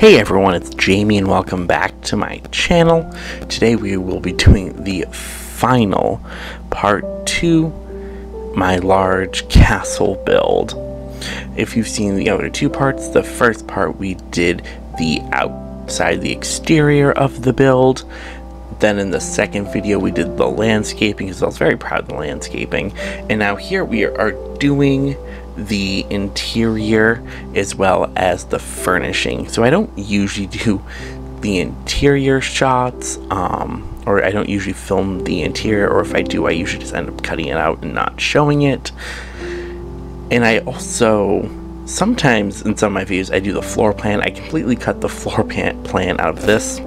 Hey everyone, it's Jayme and welcome back to my channel. Today we will be doing the final part 2, my large castle build. If you've seen the other two parts, the first part we did the outside, the exterior of the build. Then in the second video we did the landscaping, because I was very proud of the landscaping. And now here we are doing the interior as well as the furnishing. So I don't usually do the interior shots, or I don't usually film the interior, or if I do, I usually just end up cutting it out and not showing it. And I also sometimes in some of my videos I do the floor plan. I completely cut the floor plan out of this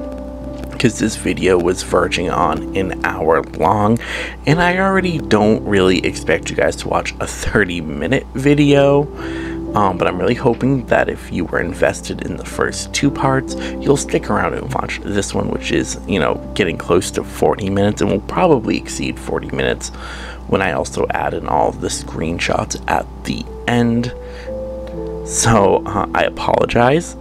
because this video was verging on an hour long, and I already don't really expect you guys to watch a 30-minute video, but I'm really hoping that if you were invested in the first two parts, you'll stick around and watch this one, which is, you know, getting close to 40 minutes and will probably exceed 40 minutes when I also add in all of the screenshots at the end. So I apologize.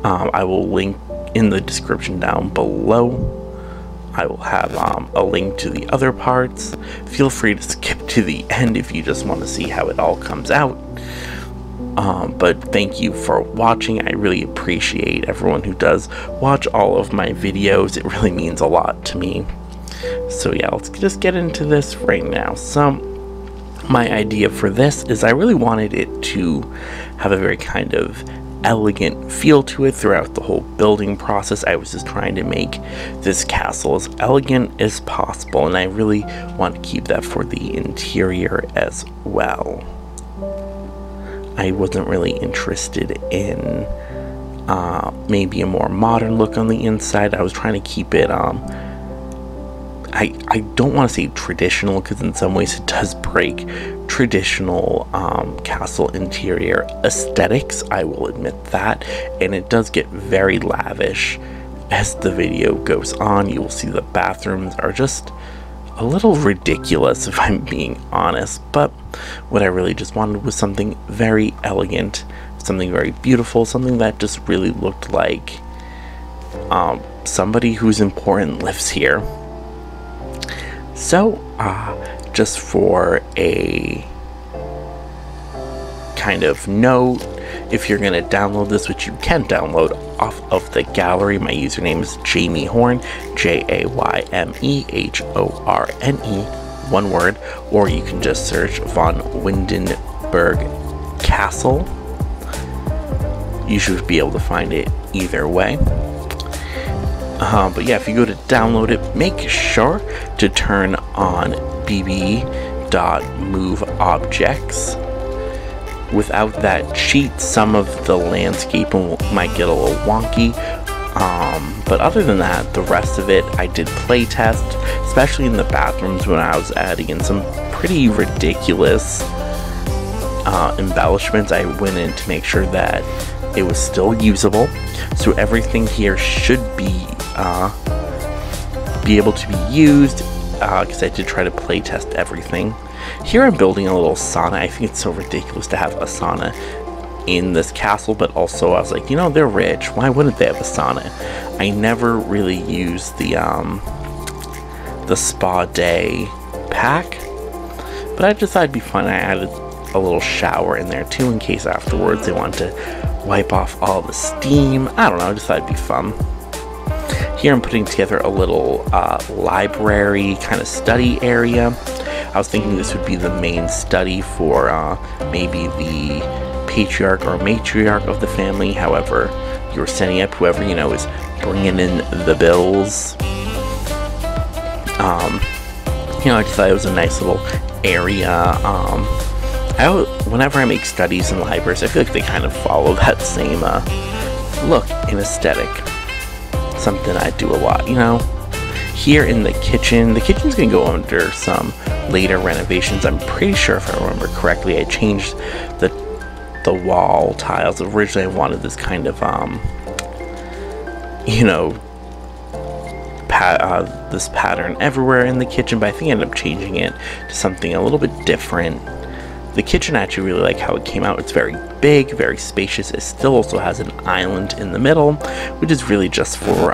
I will link in the description down below. I will have a link to the other parts. Feel free to skip to the end if you just want to see how it all comes out. But thank you for watching. I really appreciate everyone who does watch all of my videos. It really means a lot to me. So yeah, let's just get into this right now. So my idea for this is I really wanted it to have a very kind of elegant feel to it throughout the whole building process. I was just trying to make this castle as elegant as possible, and I really want to keep that for the interior as well. I wasn't really interested in maybe a more modern look on the inside. I was trying to keep it I don't want to say traditional, because in some ways it does break traditional castle interior aesthetics, I will admit that, and it does get very lavish as the video goes on. You will see the bathrooms are just a little ridiculous, if I'm being honest, but what I really just wanted was something very elegant, something very beautiful, something that just really looked like somebody who's important lives here. So, just for a kind of note, if you're going to download this, which you can download off of the gallery, my username is Jaymehorne, Jaymehorne, one word, or you can just search Von-Windenburg Castle. You should be able to find it either way. But yeah, if you go to download it, make sure to turn on bb.move objects. Without that cheat, some of the landscaping might get a little wonky. But other than that, the rest of it I did play test, especially in the bathrooms when I was adding in some pretty ridiculous embellishments. I went in to make sure that it was still usable. So everything here should be able to be used, because I did try to play test everything. Here I'm building a little sauna. I think it's so ridiculous to have a sauna in this castle, but also I was like, you know, they're rich, why wouldn't they have a sauna? I never really used the spa day pack, but I just thought it'd be fun. I added a little shower in there too, in case afterwards they want to wipe off all the steam. I don't know, I just thought it'd be fun. Here I'm putting together a little library kind of study area. I was thinking this would be the main study for maybe the patriarch or matriarch of the family, however you're setting up, whoever, you know, is bringing in the bills. You know, I just thought it was a nice little area. Whenever I make studies in libraries, I feel like they kind of follow that same look and aesthetic. Something I do a lot, you know. Here in the kitchen's gonna go under some later renovations. I'm pretty sure, if I remember correctly, I changed the wall tiles. Originally I wanted this kind of you know, this pattern everywhere in the kitchen, but I think I ended up changing it to something a little bit different. The kitchen, I actually really like how it came out. It's very big, very spacious. It still also has an island in the middle, which is really just for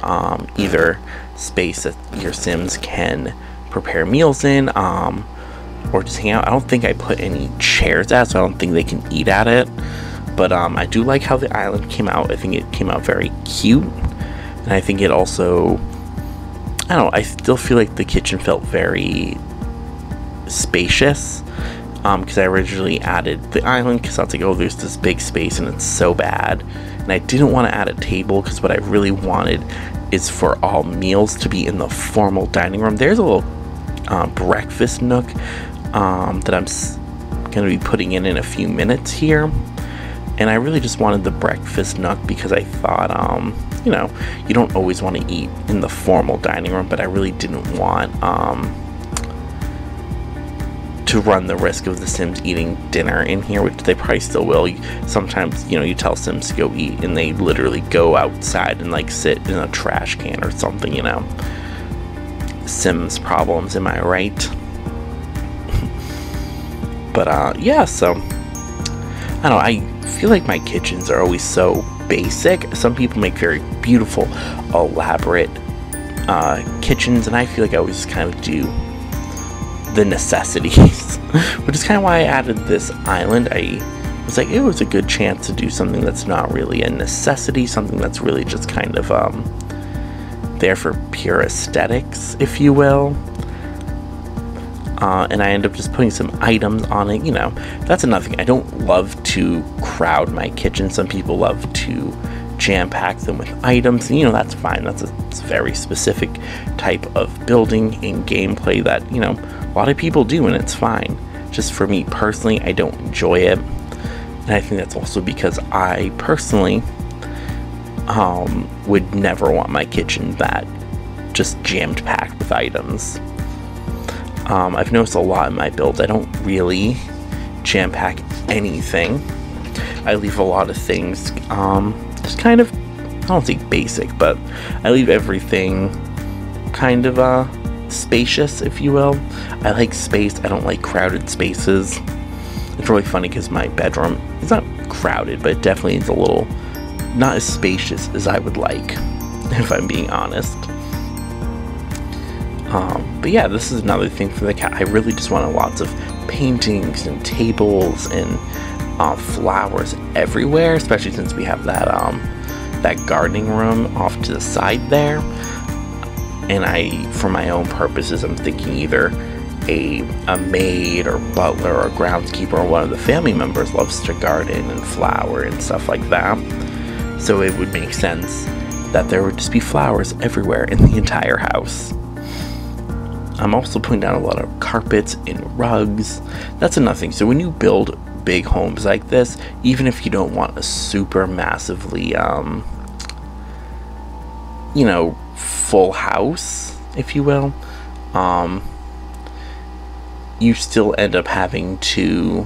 either space that your Sims can prepare meals in, or just hang out. I don't think I put any chairs at, so I don't think they can eat at it. But I do like how the island came out. I think it came out very cute. And I think it also, I don't know, I still feel like the kitchen felt very spacious. Because I originally added the island because I was like, oh, there's this big space and it's so bad. And I didn't want to add a table because what I really wanted is for all meals to be in the formal dining room. There's a little breakfast nook that I'm going to be putting in a few minutes here. And I really just wanted the breakfast nook because I thought, you know, you don't always want to eat in the formal dining room, but I really didn't want to run the risk of the Sims eating dinner in here, which they probably still will. Sometimes, you know, you tell Sims to go eat and they literally go outside and like sit in a trash can or something, you know. Sims problems, am I right? But yeah, so I don't know, I feel like my kitchens are always so basic. Some people make very beautiful, elaborate kitchens, and I feel like I always kind of do the necessities, which is kind of why I added this island. I was like, it was a good chance to do something that's not really a necessity, something that's really just kind of there for pure aesthetics, if you will. And I end up just putting some items on it, you know. That's another thing. I don't love to crowd my kitchen. Some people love to jam-pack them with items, and you know, that's fine. That's a very specific type of building and gameplay that, you know, a lot of people do, and it's fine. Just for me personally, I don't enjoy it. And I think that's also because I personally would never want my kitchen that just jammed packed with items. I've noticed a lot in my builds, I don't really jam pack anything. I leave a lot of things just kind of, I don't say basic, but I leave everything kind of spacious, if you will. I like space. I don't like crowded spaces. It's really funny because my bedroom is not crowded, but it definitely is a little not as spacious as I would like, if I'm being honest. But yeah, this is another thing for the cat. I really just wanted lots of paintings and tables and flowers everywhere, especially since we have that that gardening room off to the side there. And for my own purposes, I'm thinking either a maid or butler or groundskeeper or one of the family members loves to garden and flower and stuff like that. So it would make sense that there would just be flowers everywhere in the entire house. I'm also putting down a lot of carpets and rugs. That's another thing. So when you build big homes like this, even if you don't want a super massively, you know, full house, if you will, you still end up having to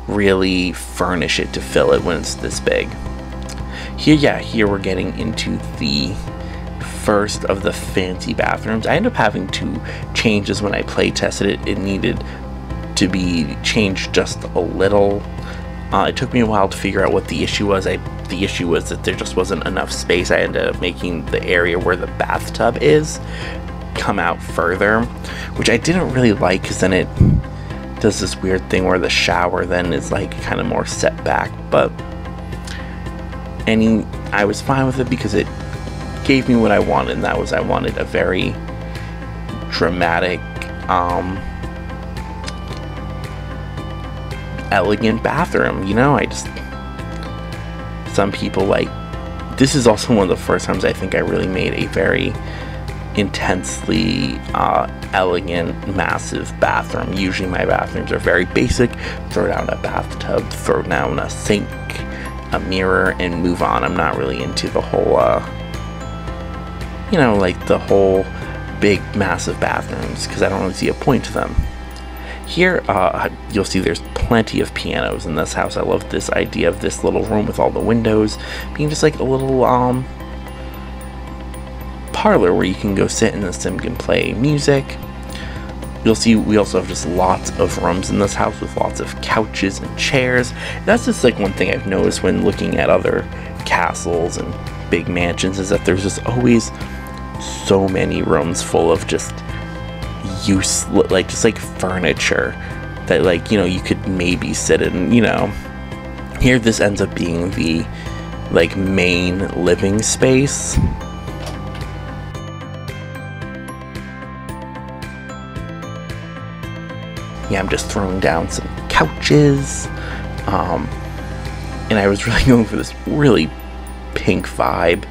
really furnish it to fill it when it's this big. Here we're getting into the first of the fancy bathrooms. I ended up having to change this when I play tested it. It needed to be changed just a little. It took me a while to figure out what the issue was. The issue was that there just wasn't enough space. I ended up making the area where the bathtub is come out further, which I didn't really like, because then it does this weird thing where the shower then is like kind of more set back. But I was fine with it because it gave me what I wanted, and that was I wanted a very dramatic, elegant bathroom. You know, some people like, this is also one of the first times I think I really made a very intensely elegant, massive bathroom. Usually my bathrooms are very basic. Throw down a bathtub, throw down a sink, a mirror, and move on. I'm not really into the whole you know, like the whole big massive bathrooms, because I don't really see a point to them. Here you'll see there's plenty of pianos in this house. I love this idea of this little room with all the windows being just like a little parlor where you can go sit and the sim can play music. You'll see we also have just lots of rooms in this house with lots of couches and chairs. That's just like one thing I've noticed when looking at other castles and big mansions, is that there's just always so many rooms full of just just like furniture that, like, you know, you could maybe sit in. You know, here this ends up being the like main living space. Yeah, I'm just throwing down some couches, and I was really going for this really pink vibe.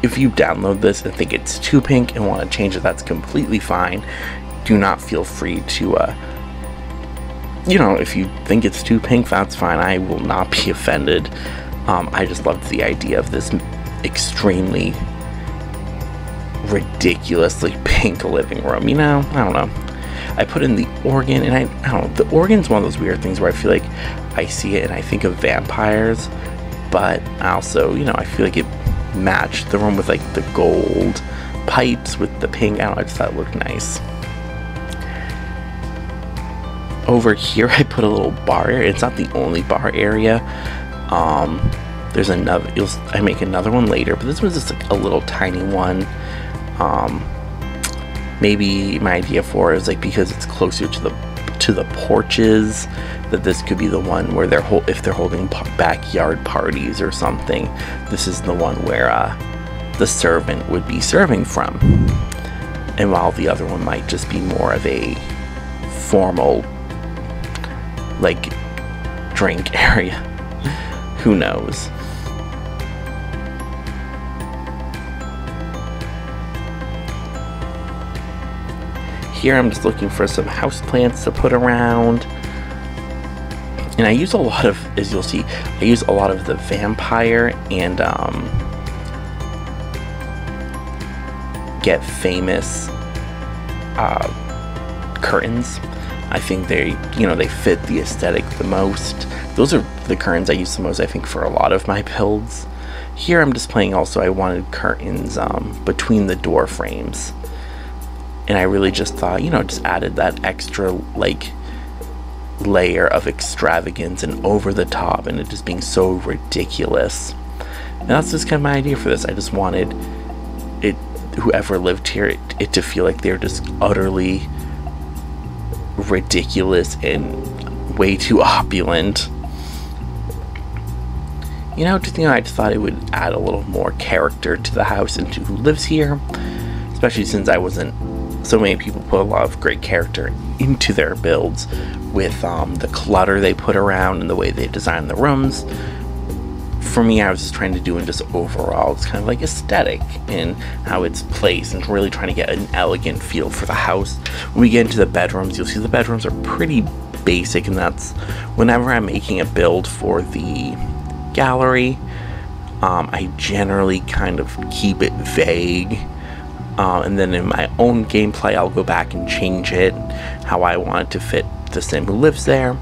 If you download this and think it's too pink and want to change it, that's completely fine. Do not feel free to, you know, if you think it's too pink, that's fine. I will not be offended. I just loved the idea of this extremely ridiculously pink living room, you know? I don't know. I put in the organ, and I don't know, the organ's one of those weird things where I feel like I see it and I think of vampires, but I also, you know, I feel like it matched the room with like the gold pipes with the pink. I don't know, I just thought it looked nice. Over here I put a little bar area. It's not the only bar area. There's another, I make another one later, but this was just like a little tiny one. Maybe my idea for it is like, because it's closer to the porches, that this could be the one where if they're holding backyard parties or something, this is the one where the servant would be serving from. And while the other one might just be more of a formal like drink area, who knows. Here I'm just looking for some houseplants to put around. And I use a lot of, as you'll see, I use a lot of the vampire and Get Famous curtains. I think they, you know, they fit the aesthetic the most. Those are the curtains I use the most, I think, for a lot of my builds. Here I'm displaying also, I wanted curtains between the door frames. And I really just thought, you know, just added that extra, like, layer of extravagance and over the top, and it just being so ridiculous. And that's just kind of my idea for this. I just wanted it, whoever lived here, it to feel like they're just utterly ridiculous and way too opulent. You know, I just thought it would add a little more character to the house and to who lives here, especially since so many people put a lot of great character into their builds with the clutter they put around and the way they design the rooms. For me, I was just trying to do, and just overall, it's kind of like aesthetic and how it's placed, and really trying to get an elegant feel for the house. When we get into the bedrooms, you'll see the bedrooms are pretty basic, and that's whenever I'm making a build for the gallery, I generally kind of keep it vague. And then in my own gameplay, I'll go back and change it how I want it to fit the sim who lives there.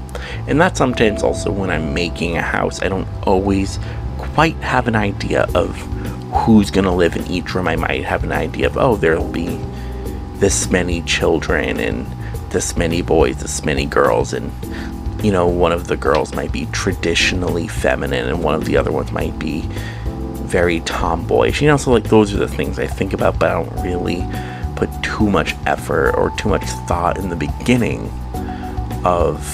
And that's sometimes also when I'm making a house, I don't always quite have an idea of who's gonna live in each room. I might have an idea of, oh, there'll be this many children and this many boys, this many girls, and, you know, one of the girls might be traditionally feminine and one of the other ones might be very tomboyish, you know. So like, those are the things I think about, but I don't really put too much effort or too much thought in the beginning of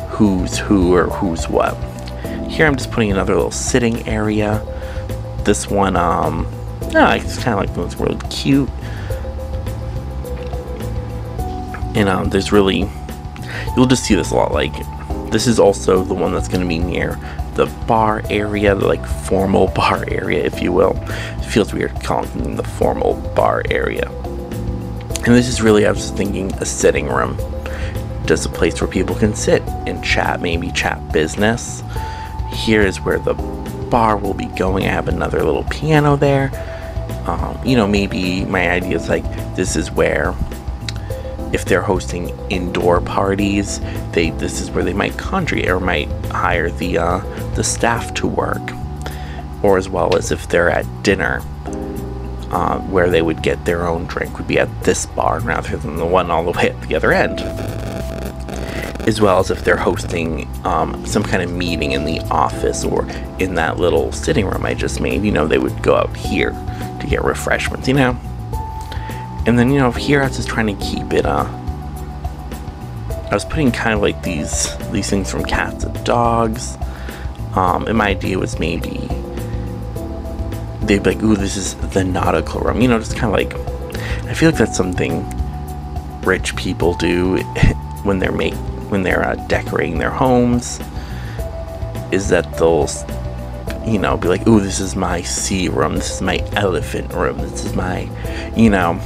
who's who or who's what. Here I'm just putting another little sitting area. This one, it's kind of like, it's really cute. And there's really, you'll just see this a lot. Like, this is also the one that's going to be near the bar area, the like formal bar area, if you will. It feels weird calling them the formal bar area. And this is really, I was thinking, a sitting room, just a place where people can sit and chat, maybe chat business. Here is where the bar will be going. I have another little piano there. You know, maybe my idea is like, this is where, if they're hosting indoor parties, this is where they might congregate or might hire the staff to work. Or as well as if they're at dinner, where they would get their own drink would be at this barn rather than the one all the way at the other end. As well as if they're hosting some kind of meeting in the office or in that little sitting room I just made, you know, they would go out here to get refreshments, you know. And then, you know, here I was just trying to keep it, I was putting kind of like these things from cats and dogs. And my idea was maybe they'd be like, ooh, this is the nautical room, you know, just kind of like, I feel like that's something rich people do when they're decorating their homes, is that they'll, you know, be like, ooh, this is my sea room, this is my elephant room, this is my, you know.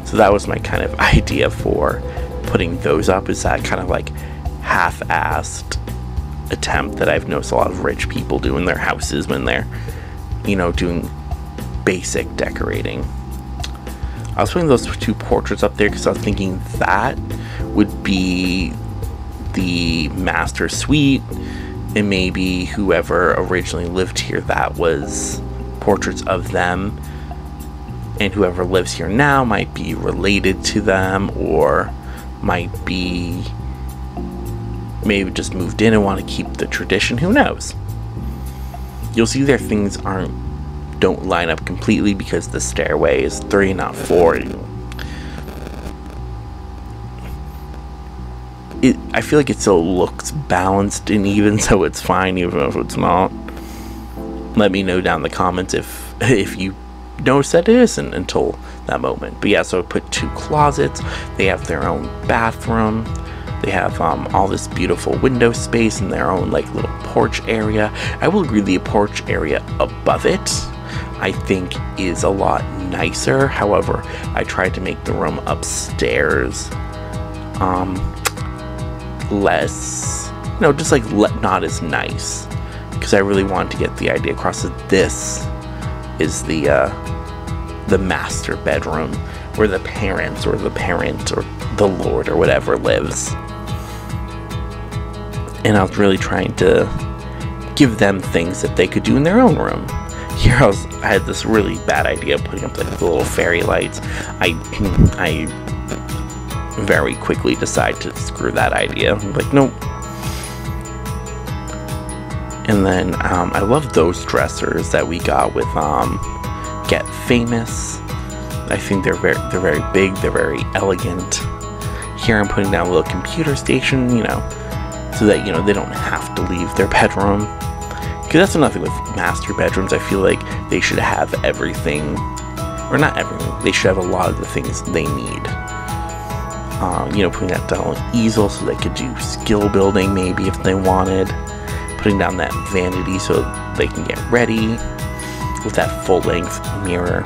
So that was my kind of idea for putting those up, is that kind of like half-assed attempt that I've noticed a lot of rich people do in their houses when they're, you know, doing basic decorating. I was putting those two portraits up there because I was thinking that would be the master suite, and maybe whoever originally lived here, that was portraits of them, and whoever lives here now might be related to them, or might be maybe just moved in and want to keep the tradition, who knows. You'll see their things don't line up completely because the stairway is 3, not 4. I feel like it still looks balanced and even, so it's fine even if it's not. Let me know down in the comments if you notice that it isn't until that moment. But yeah, so I put 2 closets. They have their own bathroom. They have all this beautiful window space and their own like little porch area. I will agree the porch area above it, I think, is a lot nicer. However, I tried to make the room upstairs less, you know, just like not as nice, because I really wanted to get the idea across that this is the master bedroom where the parents or the parent or the lord or whatever lives. And I was really trying to give them things that they could do in their own room. Here I had this really bad idea of putting up like the little fairy lights. I very quickly decide to screw that idea. I'm like, nope. And then I love those dressers that we got with Get Famous. I think they're very big, they're very elegant. Here I'm putting down a little computer station, you know, so that, you know, they don't have to leave their bedroom. Because that's another thing with master bedrooms. I feel like they should have everything, or not everything, they should have a lot of the things they need. You know, putting that down an easel so they could do skill building maybe if they wanted. Putting down that vanity so they can get ready with that full-length mirror.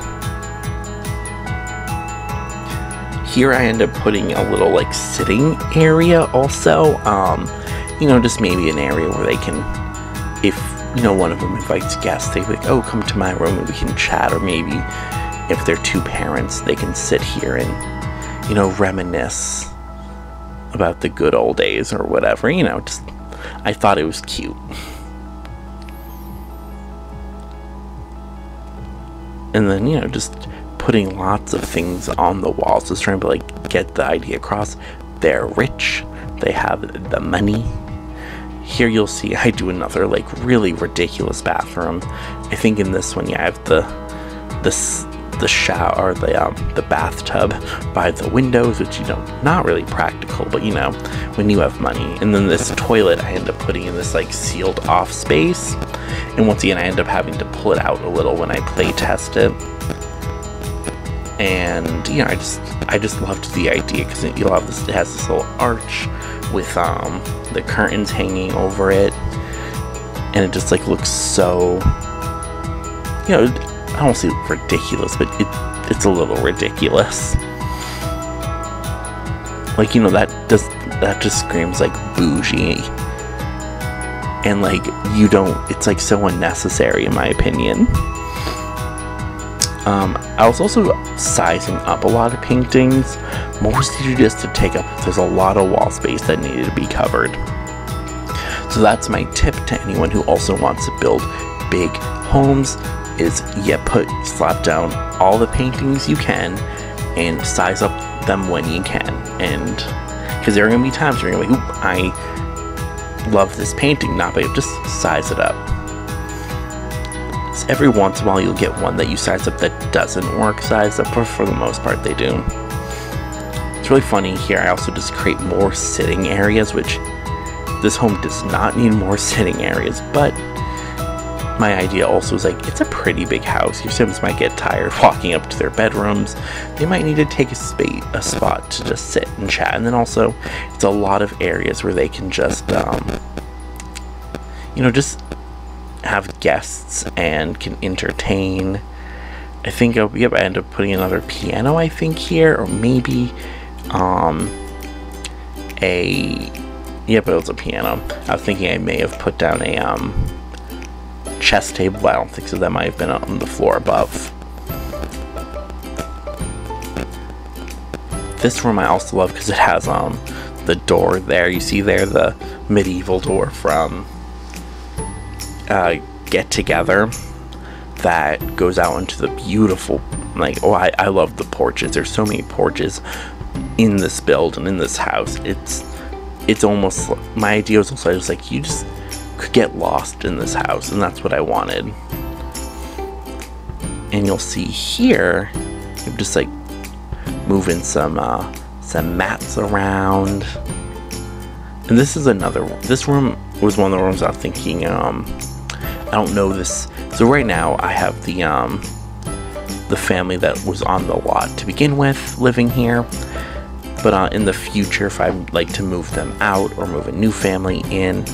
Here I end up putting a little like sitting area also. You know, just maybe an area where they can, if, you know, one of them invites guests, they're like, oh, come to my room and we can chat. Or maybe if they're 2 parents, they can sit here and, you know, reminisce about the good old days or whatever, you know. Just, I thought it was cute. And then, you know, just putting lots of things on the walls, just trying to like get the idea across. They're rich, they have the money. Here you'll see I do another like really ridiculous bathroom. I think in this one, yeah, I have the shower, the bathtub by the windows, which, you know, not really practical, but you know, when you have money. And then this toilet I end up putting in this like sealed off space, and once again I end up having to pull it out a little when I play test it. And you know, I just loved the idea because you'll have this, it has this little arch with the curtains hanging over it, and it just like looks so, you know, I don't say ridiculous, but it's a little ridiculous. Like, you know, that just screams like bougie, and like it's like so unnecessary in my opinion. I was also sizing up a lot of paintings, mostly just to take up, there's a lot of wall space that needed to be covered. So that's my tip to anyone who also wants to build big homes. is you slap down all the paintings you can and size up them when you can. And because there are going to be times where you're going to be like, oop, I love this painting, not, but just size it up. So every once in a while you'll get one that you size up that doesn't work sized up, but for the most part they do. It's really funny here, I also just create more sitting areas, which this home does not need more sitting areas, but my idea also is like, it's a pretty big house. Your Sims might get tired walking up to their bedrooms. They might need to take a spot to just sit and chat. And then also, it's a lot of areas where they can just, you know, just have guests and can entertain. I think, yep, I end up putting another piano, I think, here, or maybe, yep, it was a piano. I was thinking I may have put down a, chess table, but I don't think so. That might have been on the floor above. This room I also love because it has the door there. You see there the medieval door from Get Together that goes out into the beautiful, like, oh, I love the porches. There's so many porches in this build and in this house. It's almost, my idea was also just like, you just could get lost in this house, and that's what I wanted. And you'll see here, I'm just like moving some mats around. And this is this room was one of the rooms I was thinking, I don't know this. So right now I have the family that was on the lot to begin with living here. But in the future, if I'd like to move them out or move a new family in,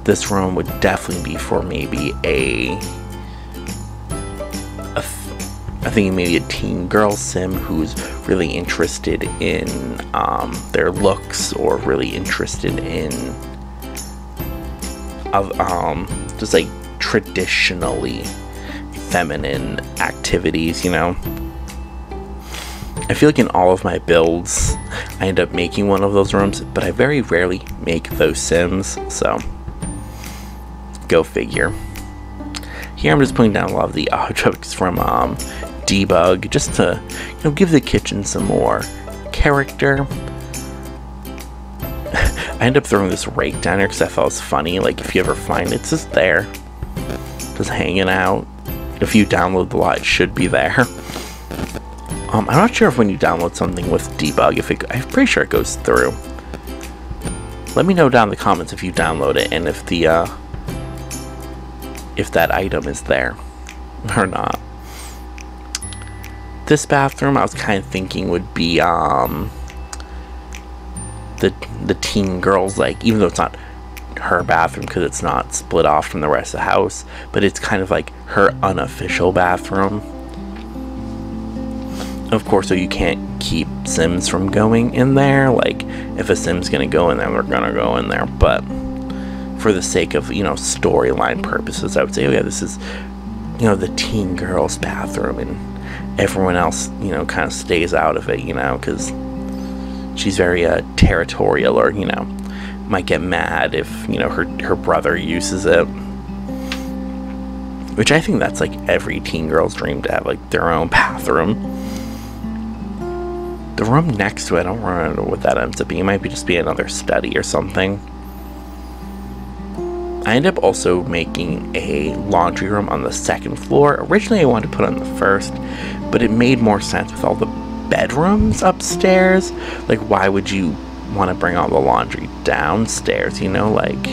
this room would definitely be for maybe I think maybe a teen girl sim who's really interested in their looks, or really interested in just like traditionally feminine activities, you know. I feel like in all of my builds I end up making one of those rooms, but I very rarely make those sims, so go figure. Here I'm just putting down a lot of the objects from Debug, just to, you know, give the kitchen some more character. I end up throwing this rake down here because I thought it was funny. Like, if you ever find it's just there, just hanging out. If you download the lot, it should be there. I'm not sure if when you download something with Debug, I'm pretty sure it goes through. Let me know down in the comments if you download it and if the if that item is there or not. This bathroom I was kind of thinking would be the teen girls, like, even though it's not her bathroom because it's not split off from the rest of the house, but it's kind of like her unofficial bathroom. Of course, so you can't keep Sims from going in there. Like, if a Sim's gonna go in there, they're gonna go in there. But for the sake of, you know, storyline purposes, I would say, oh yeah, this is, you know, the teen girl's bathroom, and everyone else, you know, kind of stays out of it, you know, because she's very territorial, or, you know, might get mad if, you know, her brother uses it. Which I think that's like every teen girl's dream, to have like their own bathroom. The room next to it, I don't really know what that ends up being. It might just be another study or something. I end up also making a laundry room on the second floor. Originally I wanted to put it on the first, but it made more sense with all the bedrooms upstairs. Like, why would you want to bring all the laundry downstairs, you know? Like,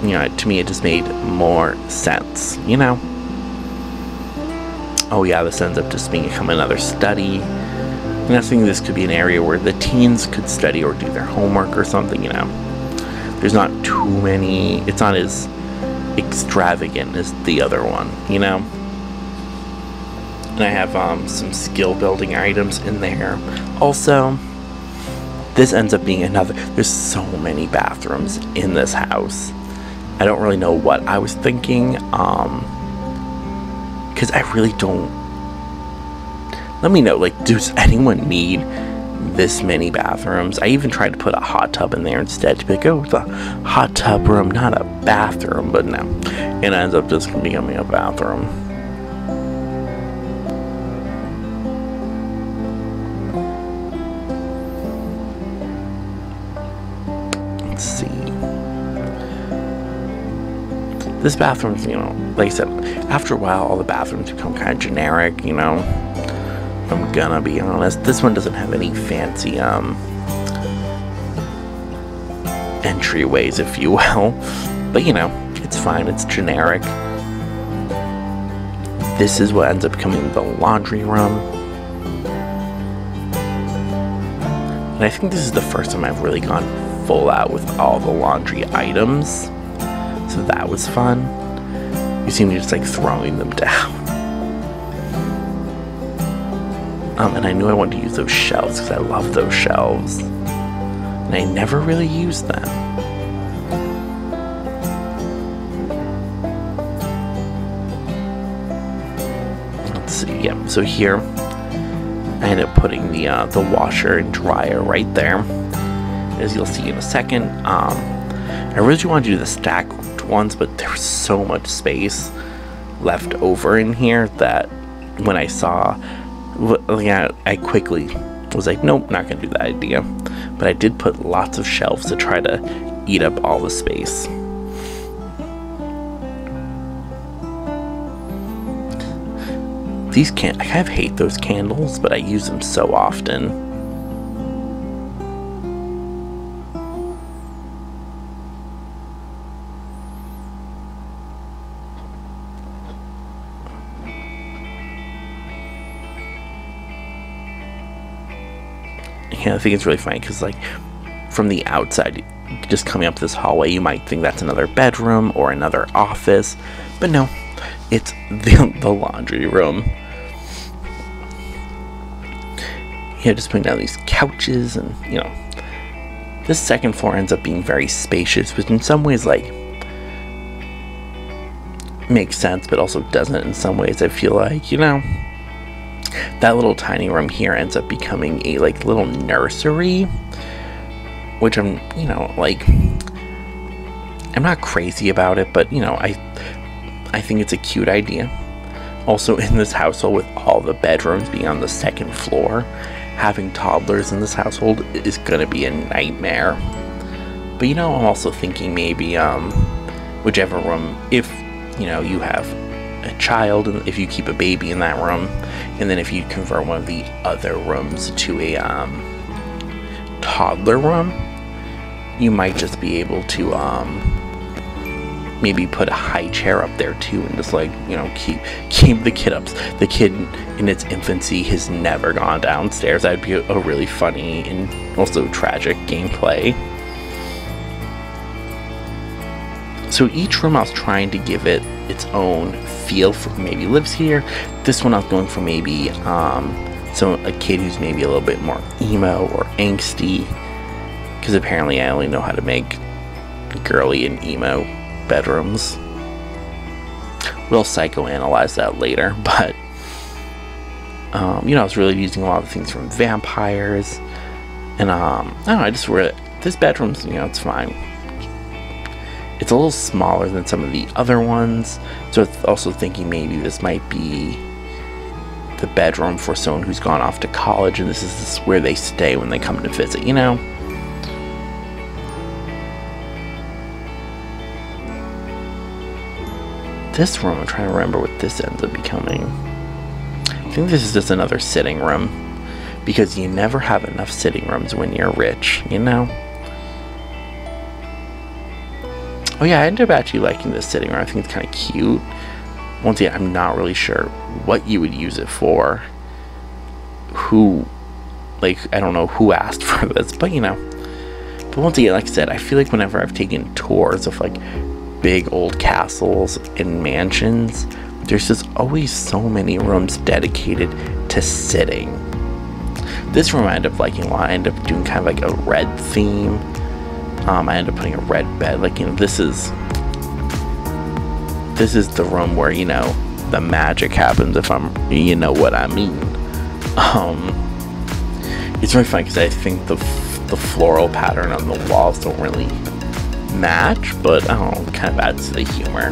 you know, to me it just made more sense, you know? Oh yeah, this ends up just becoming another study. And I think this could be an area where the teens could study or do their homework or something, you know. There's not too many, it's not as extravagant as the other one, you know. And I have some skill building items in there. Also, this ends up being another, there's so many bathrooms in this house. I don't really know what I was thinking, because I really don't. Let me know, like, does anyone need this many bathrooms? I even tried to put a hot tub in there instead, to be like, oh, it's a hot tub room, not a bathroom. But no, and ends up just becoming a bathroom. Let's see. This bathroom's, you know, like I said, after a while, all the bathrooms become kind of generic, you know. If I'm gonna be honest, this one doesn't have any fancy entryways, if you will, but you know, it's fine. It's generic. This is what ends up becoming the laundry room, and I think this is the first time I've really gone full out with all the laundry items, so that was fun. You see me just like throwing them down. And I knew I wanted to use those shelves because I love those shelves, and I never really used them. Let's see. Yeah. So here, I ended up putting the washer and dryer right there, as you'll see in a second. I really want to do the stacked ones, but there was so much space left over in here that when I saw, I quickly was like, nope, not gonna do that idea. But I did put lots of shelves to try to eat up all the space. These I kind of hate those candles, but I use them so often. Yeah, I think it's really funny because, like, from the outside, just coming up this hallway, you might think that's another bedroom or another office, but no, it's the laundry room. Yeah, just putting down these couches, and you know, this second floor ends up being very spacious, which in some ways, like, makes sense, but also doesn't in some ways. I feel like, you know, that little tiny room here ends up becoming a like little nursery, which I'm, you know, like, I'm not crazy about it, but you know, I think it's a cute idea. Also, in this household, with all the bedrooms being on the second floor, having toddlers in this household is gonna be a nightmare. But you know, I'm also thinking maybe whichever room, if you know you have a child, and if you keep a baby in that room, and then if you convert one of the other rooms to a toddler room, you might just be able to maybe put a high chair up there too, and just, like, you know, keep the kid up. The kid in its infancy has never gone downstairs. That'd be a really funny and also tragic gameplay. So each room I was trying to give it its own feel for who maybe lives here. This one I was going for maybe a kid who's maybe a little bit more emo or angsty, because apparently I only know how to make girly and emo bedrooms. We'll psychoanalyze that later, but you know, I was really using a lot of things from vampires, and I don't know, I just really, this bedroom's, you know, it's fine. It's a little smaller than some of the other ones, so it's also thinking maybe this might be the bedroom for someone who's gone off to college, and this is where they stay when they come to visit, you know? This room, I'm trying to remember what this ends up becoming. I think this is just another sitting room, because you never have enough sitting rooms when you're rich, you know? Oh yeah, I ended up actually liking this sitting room. I think it's kind of cute. Once again, I'm not really sure what you would use it for. I don't know who asked for this, but you know. But once again, like I said, I feel like whenever I've taken tours of like big old castles and mansions, there's just always so many rooms dedicated to sitting. This room I ended up liking a lot. I ended up doing kind of like a red theme. I ended up putting a red bed, like, you know, this is the room where, you know, the magic happens, if you know what I mean. It's really funny because I think the floral pattern on the walls don't really match, but I don't know, it kind of adds to the humor.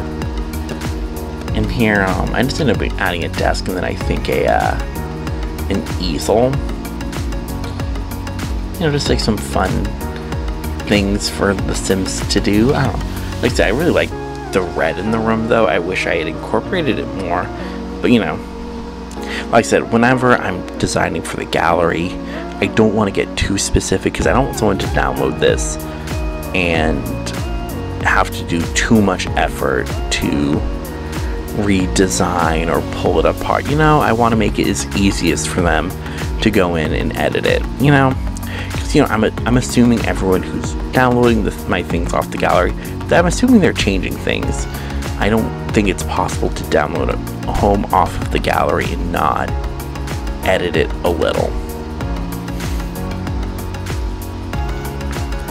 in here, I just ended up adding a desk and then I think an easel. You know, just like some fun things for the Sims to do. I don't know. Like I said, I really like the red in the room though. I wish I had incorporated it more. But you know, like I said, whenever I'm designing for the gallery, I don't want to get too specific because I don't want someone to download this and have to do too much effort to redesign or pull it apart. You know, I want to make it as easiest for them to go in and edit it, you know, because you know, I'm assuming everyone who's downloading my things off the gallery, that I'm assuming they're changing things. I don't think it's possible to download a home off of the gallery and not edit it a little.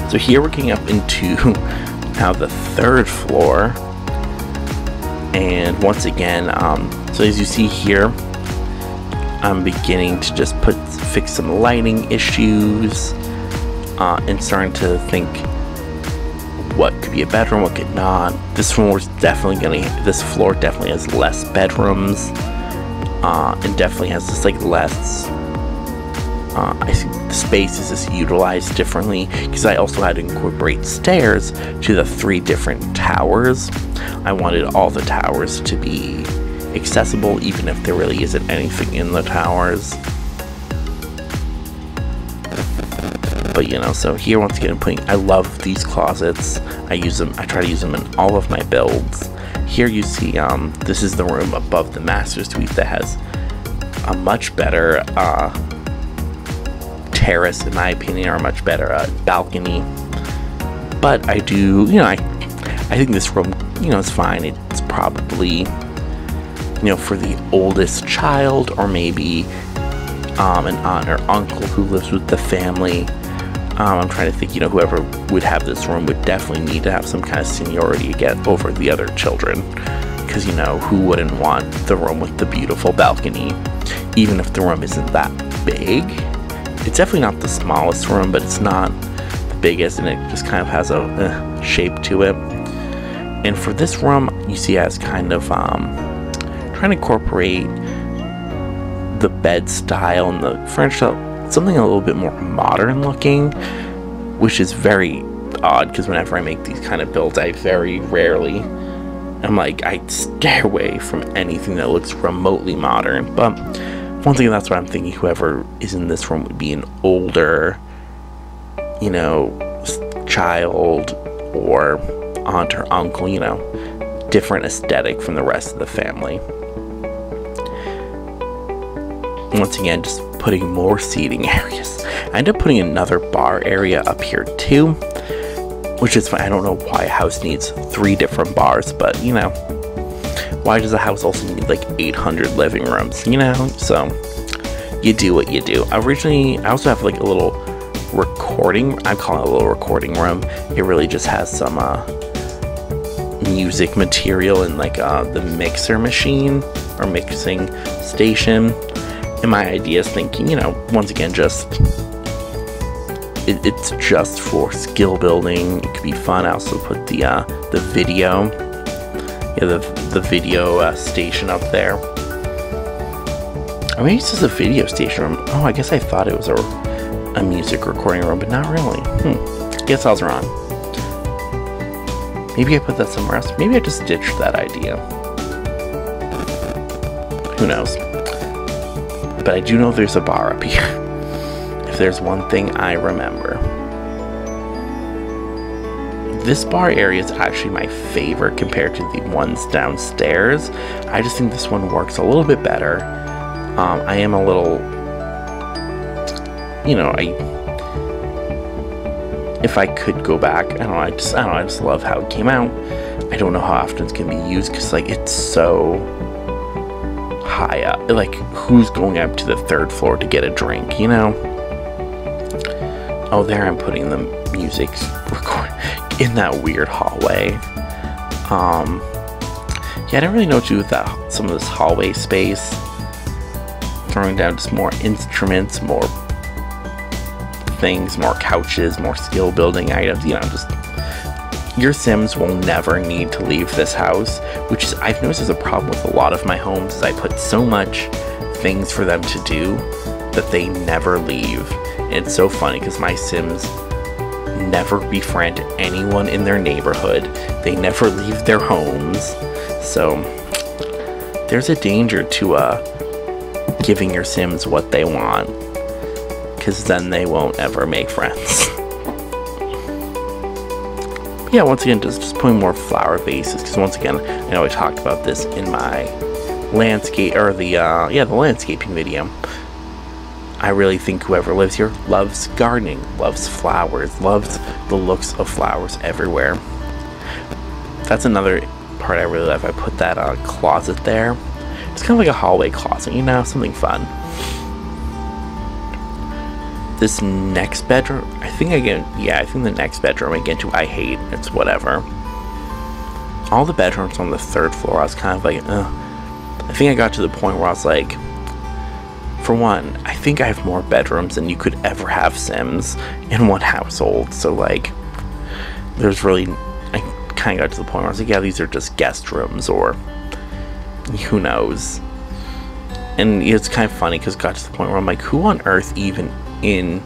So here we're getting up into now the 3rd floor, and once again, so as you see here, I'm beginning to just fix some lighting issues, and starting to think what could be a bedroom, what could not. This floor definitely has less bedrooms, and definitely has just like less. I see the space is just utilized differently because I also had to incorporate stairs to the 3 different towers. I wanted all the towers to be accessible, even if there really isn't anything in the towers. But you know, so here once again, I love these closets. I try to use them in all of my builds. Here you see, this is the room above the master suite that has a much better terrace, in my opinion, or a much better balcony. But I do, you know, I think this room, you know, is fine. It's probably, you know, for the oldest child, or maybe an aunt or uncle who lives with the family. I'm trying to think, you know, whoever would have this room would definitely need to have some kind of seniority to get over the other children. Because, you know, who wouldn't want the room with the beautiful balcony, even if the room isn't that big? It's definitely not the smallest room, but it's not the biggest, and it just kind of has a shape to it. And for this room, you see, as kind of trying to incorporate the bed style and the furniture, something a little bit more modern looking, which is very odd because whenever I make these kind of builds, I very rarely, I stay away from anything that looks remotely modern. But once again, that's what I'm thinking. Whoever is in this room would be an older, you know, child or aunt or uncle, you know, different aesthetic from the rest of the family. Once again, just putting more seating areas. I ended up putting another bar area up here too, which is fine. I don't know why a house needs 3 different bars, but you know, why does a house also need like 800 living rooms, you know? So you do what you do. Originally, I also have like a little recording, I call it a little recording room. It really just has some music material and like the mixer machine or mixing station. And my idea is thinking, you know, once again, just it's just for skill building. It could be fun. I also put the video, yeah, the video station up there. Or maybe it's just a video station room. Oh, I guess I thought it was a music recording room, but not really. Guess I was wrong. Maybe I put that somewhere else. Maybe I just ditched that idea. Who knows? But I do know there's a bar up here. If there's one thing I remember. This bar area is actually my favorite compared to the ones downstairs. I just think this one works a little bit better. I am a little, you know, if I could go back, I don't know, I just love how it came out. I don't know how often it's gonna be used because like it's so high up. Like, who's going up to the 3rd floor to get a drink, you know? Oh, there I'm putting the music in that weird hallway. Yeah, I didn't really know what to do with that, some of this hallway space. Throwing down just more instruments, more things, more couches, more skill building items, you know, just your Sims will never need to leave this house, which is, I've noticed is a problem with a lot of my homes, is I put so much things for them to do that they never leave. And it's so funny because my Sims never befriend anyone in their neighborhood. They never leave their homes. So there's a danger to giving your Sims what they want, because then they won't ever make friends. Yeah, once again, just putting more flower vases, because once again, I know I talked about this in my landscape, or the landscaping video. I really think whoever lives here loves gardening, loves flowers, loves the looks of flowers everywhere. That's another part I really love. I put that closet there. It's kind of like a hallway closet, you know, something fun. This next bedroom, I think the next bedroom I get into, I hate. It's whatever. All the bedrooms on the 3rd floor, I was kind of like, I think I got to the point where I was like, for one, I think I have more bedrooms than you could ever have Sims in one household. So like, I kind of got to the point where I was like, yeah, these are just guest rooms, or who knows. And it's kind of funny because it got to the point where I'm like, who on earth even in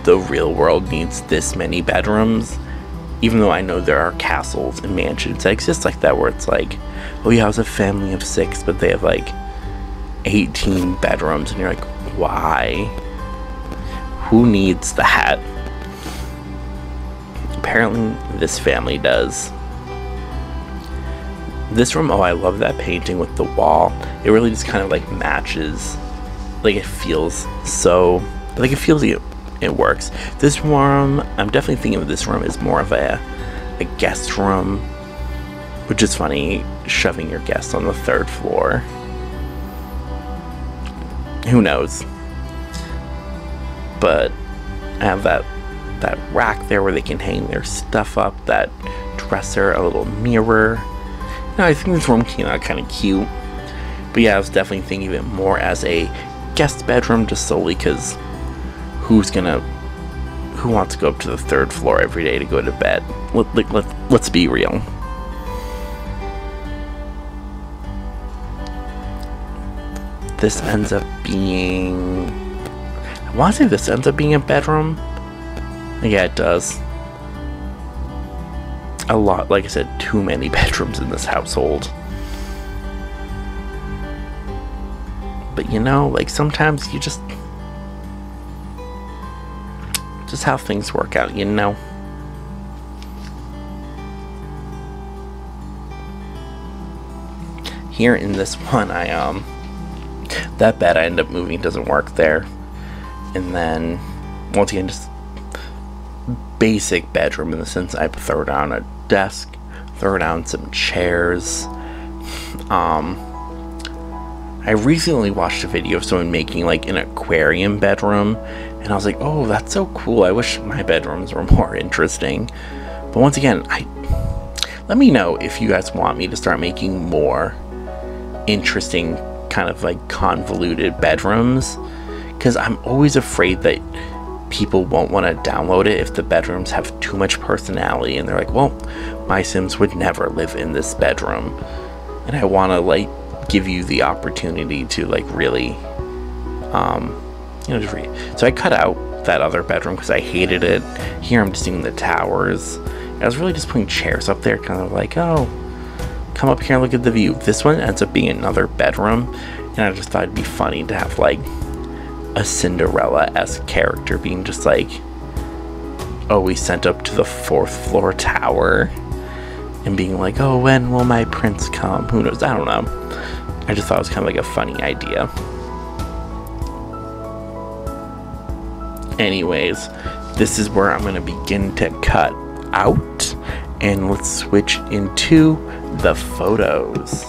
the real world needs this many bedrooms? Even though I know there are castles and mansions that exist like that, where it's like, oh yeah, it's a family of 6, but they have like 18 bedrooms, and you're like, why? Who needs that? Apparently this family does. This room, oh, I love that painting with the wall. It really just kind of like matches, like it feels so, like it feels it works. This room, I'm definitely thinking of this room as more of a guest room, which is funny, shoving your guests on the 3rd floor. Who knows? But I have that rack there where they can hang their stuff up, that dresser, a little mirror. No, I think this room came out kind of cute. But yeah, I was definitely thinking of it more as a guest bedroom, just solely because who wants to go up to the 3rd floor every day to go to bed? Let's be real. This ends up being, I want to say this ends up being a bedroom. Yeah, it does. A lot, like I said, too many bedrooms in this household. But you know, like sometimes you just how things work out, you know. Here in this one, that bed I end up moving doesn't work there. And then once again, just basic bedroom in the sense I throw down a desk, throw down some chairs. I recently watched a video of someone making like an aquarium bedroom, and I was like, oh, that's so cool. I wish my bedrooms were more interesting. But once again, let me know if you guys want me to start making more interesting, kind of like convoluted bedrooms, because I'm always afraid that people won't want to download it if the bedrooms have too much personality, and they're like, well, my Sims would never live in this bedroom. And I want to like give you the opportunity to like really just read. So I cut out that other bedroom because I hated it. Here I'm just doing the towers. I was really just putting chairs up there, kind of like, oh, come up here and look at the view. This one ends up being another bedroom, and I just thought it'd be funny to have like a Cinderella-esque character being just like always sent up to the 4th floor tower and being like, oh, when will my prince come? Who knows? I don't know. I just thought it was kind of like a funny idea. Anyways, this is where I'm going to begin to cut out, and let's switch into the photos.